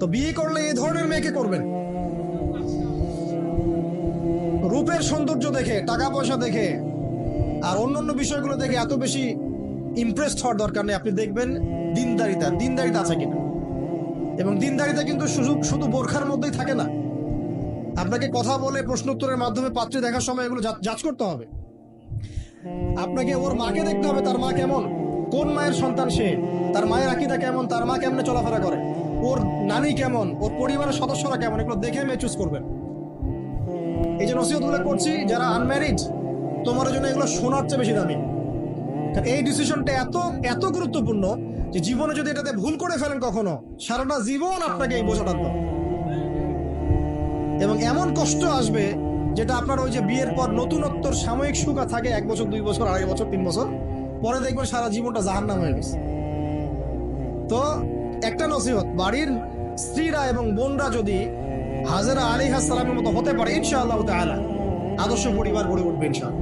তো বিয়ে করলে এই ধরনের মেয়েকে করবেন। রূপের সৌন্দর্য দেখে, টাকা পয়সা দেখে আর অন্যান্য বিষয়গুলো দেখে এত বেশি ইমপ্রেসড হওয়ার দরকার নেই। আপনি দেখবেন দিনদারিতা আছে কিনা। এবং দিনদারিতা কিন্তু শুধু বোরখার মধ্যেই থাকে না। আপনাকে কথা বলে প্রশ্ন উত্তরের মাধ্যমে পাত্রী দেখার সময় এগুলো যাচ করতে হবে। আপনাকে ওর মাকে দেখতে হবে, তার মা কেমন, কোন মায়ের সন্তান সে, তার মায়ের আকীদা কেমন, তার মা কেমনে চলাফেরা করে, ওর নানি কেমন, ওর পরিবারের সদস্যরা কেমন, এগুলো দেখে মেয়ে চুজ করবেন। এই যে নসিহতগুলো করছি, যারা আনম্যারিড, তোমার জন্য এগুলো শোনার চেয়ে বেশি দামি। কারণ এই ডিসিশনটা এত গুরুত্বপূর্ণ যে জীবনে যদি এটাতে ভুল করে ফেলেন কখনো, সারাটা জীবন আপনাকে এই বোঝাটা দিতে হবে। এবং এমন কষ্ট আসবে যেটা আপনার ওই যে বিয়ের পর নতুনত্বর সাময়িক সুখ থাকে 1 বছর, 2 বছর, 2.5 বছর, 3 বছর পরে দেখবেন সারা জীবনটা জাহান্নাম হয়ে গেছে। তো একটা নসিহত, বাড়ির স্ত্রীরা এবং বোনরা যদি হাজেরা আলাইহিস সালামের মতো হতে পারে, ইনশাআল্লাহ তাআলা আদর্শ পরিবার গড়ে উঠবে ইনশাআল্লাহ।